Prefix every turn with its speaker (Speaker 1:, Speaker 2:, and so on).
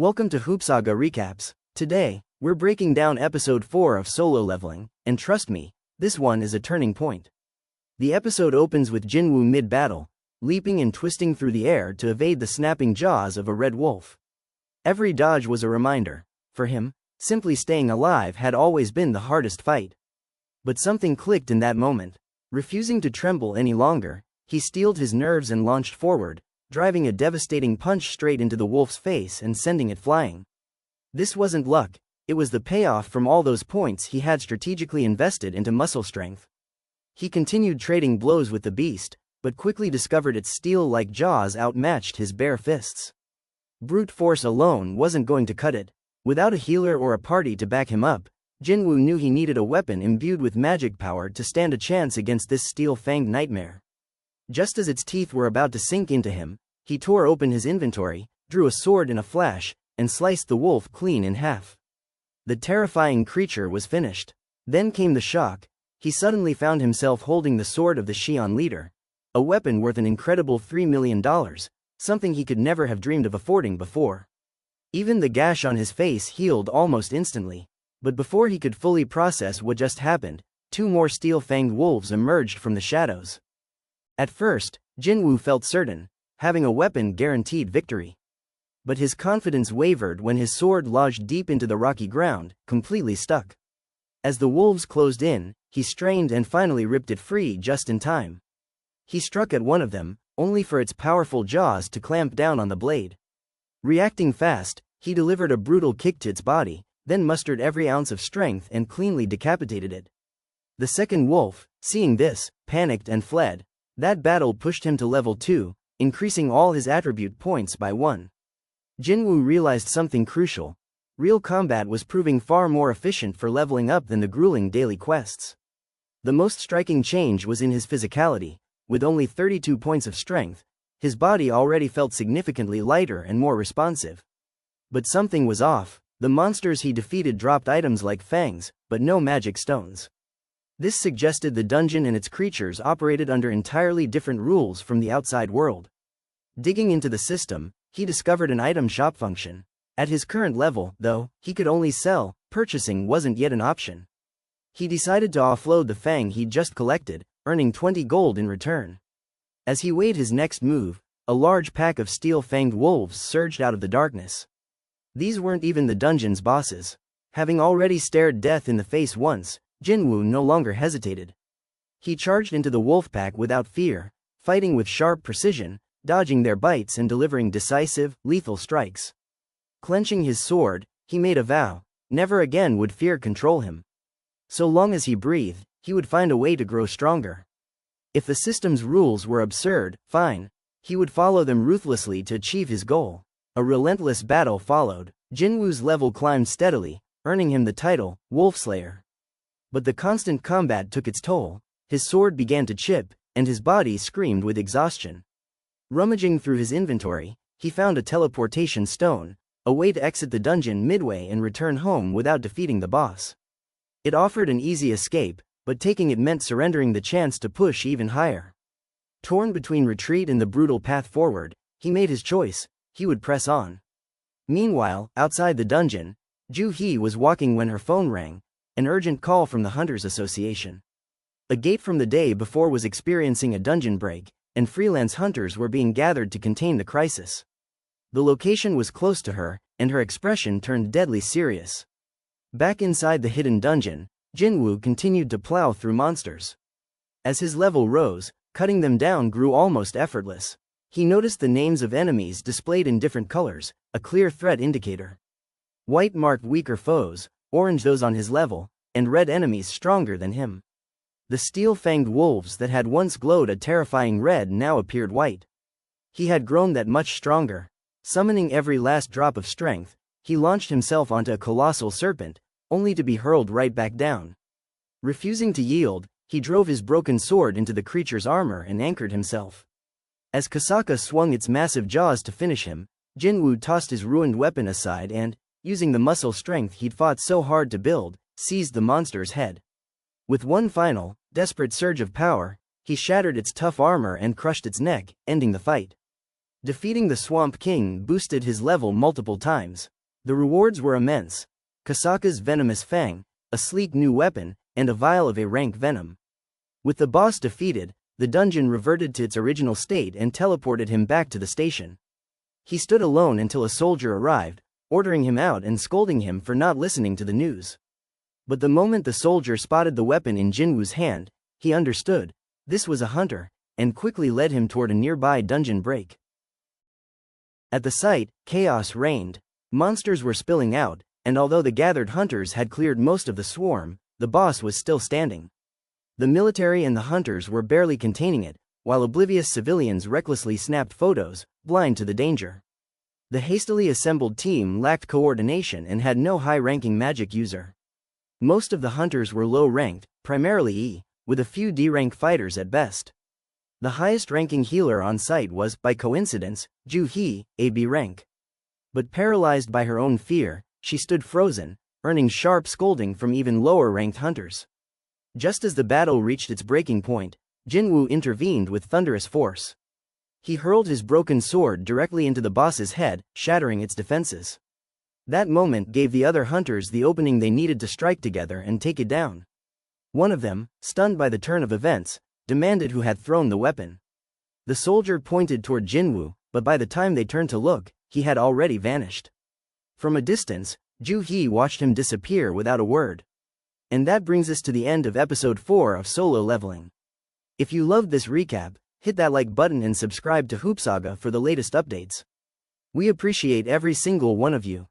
Speaker 1: Welcome to Hoopsaga Recaps. Today, we're breaking down episode 4 of solo leveling, and trust me, this one is a turning point. The episode opens with Jinwoo mid-battle, leaping and twisting through the air to evade the snapping jaws of a red wolf. Every dodge was a reminder. For him, simply staying alive had always been the hardest fight. But something clicked in that moment. Refusing to tremble any longer, he steeled his nerves and launched forward, driving a devastating punch straight into the wolf's face and sending it flying. This wasn't luck, it was the payoff from all those points he had strategically invested into muscle strength. He continued trading blows with the beast, but quickly discovered its steel-like jaws outmatched his bare fists. Brute force alone wasn't going to cut it. Without a healer or a party to back him up, Jinwoo knew he needed a weapon imbued with magic power to stand a chance against this steel-fanged nightmare. Just as its teeth were about to sink into him, he tore open his inventory, drew a sword in a flash, and sliced the wolf clean in half. The terrifying creature was finished. Then came the shock. He suddenly found himself holding the sword of the Xian Leader, a weapon worth an incredible $3 million, something he could never have dreamed of affording before. Even the gash on his face healed almost instantly. But before he could fully process what just happened, two more steel-fanged wolves emerged from the shadows. At first, Jinwoo felt certain, having a weapon guaranteed victory. But his confidence wavered when his sword lodged deep into the rocky ground, completely stuck. As the wolves closed in, he strained and finally ripped it free just in time. He struck at one of them, only for its powerful jaws to clamp down on the blade. Reacting fast, he delivered a brutal kick to its body, then mustered every ounce of strength and cleanly decapitated it. The second wolf, seeing this, panicked and fled. That battle pushed him to level 2, increasing all his attribute points by 1. Jinwoo realized something crucial. Real combat was proving far more efficient for leveling up than the grueling daily quests. The most striking change was in his physicality. With only 32 points of strength, his body already felt significantly lighter and more responsive. But something was off. The monsters he defeated dropped items like fangs, but no magic stones. This suggested the dungeon and its creatures operated under entirely different rules from the outside world. Digging into the system, he discovered an item shop function. At his current level, though, he could only sell. Purchasing wasn't yet an option. He decided to offload the fang he'd just collected, earning 20 gold in return. As he weighed his next move, a large pack of steel-fanged wolves surged out of the darkness. These weren't even the dungeon's bosses. Having already stared death in the face once, Jinwoo no longer hesitated. He charged into the wolf pack without fear, fighting with sharp precision, dodging their bites and delivering decisive, lethal strikes. Clenching his sword, he made a vow: never again would fear control him. So long as he breathed, he would find a way to grow stronger. If the system's rules were absurd, fine. He would follow them ruthlessly to achieve his goal. A relentless battle followed. Jinwoo's level climbed steadily, earning him the title, Wolf Slayer. But the constant combat took its toll. His sword began to chip, and his body screamed with exhaustion. Rummaging through his inventory, he found a teleportation stone, a way to exit the dungeon midway and return home without defeating the boss. It offered an easy escape, but taking it meant surrendering the chance to push even higher. Torn between retreat and the brutal path forward, he made his choice. He would press on. Meanwhile, outside the dungeon, Joo-hee was walking when her phone rang, an urgent call from the Hunters Association. A gate from the day before was experiencing a dungeon break, and freelance hunters were being gathered to contain the crisis. The location was close to her, and her expression turned deadly serious. Back inside the hidden dungeon, Jinwoo continued to plow through monsters. As his level rose, cutting them down grew almost effortless. He noticed the names of enemies displayed in different colors, a clear threat indicator. White marked weaker foes, orange those on his level, and red enemies stronger than him. The steel-fanged wolves that had once glowed a terrifying red now appeared white. He had grown that much stronger. Summoning every last drop of strength, he launched himself onto a colossal serpent, only to be hurled right back down. Refusing to yield, he drove his broken sword into the creature's armor and anchored himself. As Kasaka swung its massive jaws to finish him, Jinwoo tossed his ruined weapon aside and, using the muscle strength he'd fought so hard to build, seized the monster's head. With one final, desperate surge of power, he shattered its tough armor and crushed its neck, ending the fight. Defeating the Swamp King boosted his level multiple times. The rewards were immense. Kasaka's venomous fang, a sleek new weapon, and a vial of A-rank Venom. With the boss defeated, the dungeon reverted to its original state and teleported him back to the station. He stood alone until a soldier arrived, ordering him out and scolding him for not listening to the news. But the moment the soldier spotted the weapon in Jinwoo's hand, he understood. This was a hunter, and quickly led him toward a nearby dungeon break. At the sight, chaos reigned. Monsters were spilling out, and although the gathered hunters had cleared most of the swarm, the boss was still standing. The military and the hunters were barely containing it, while oblivious civilians recklessly snapped photos, blind to the danger. The hastily assembled team lacked coordination and had no high-ranking magic user. Most of the hunters were low-ranked, primarily E, with a few D-rank fighters at best. The highest-ranking healer on site was, by coincidence, Joo-hee, a B rank. But paralyzed by her own fear, she stood frozen, earning sharp scolding from even lower-ranked hunters. Just as the battle reached its breaking point, Jinwoo intervened with thunderous force. He hurled his broken sword directly into the boss's head, shattering its defenses. That moment gave the other hunters the opening they needed to strike together and take it down. One of them, stunned by the turn of events, demanded who had thrown the weapon. The soldier pointed toward Jinwoo, but by the time they turned to look, he had already vanished. From a distance, Joo-hee watched him disappear without a word. And that brings us to the end of episode 4 of Solo Leveling. If you loved this recap, hit that like button and subscribe to Hoopsaga for the latest updates. We appreciate every single one of you.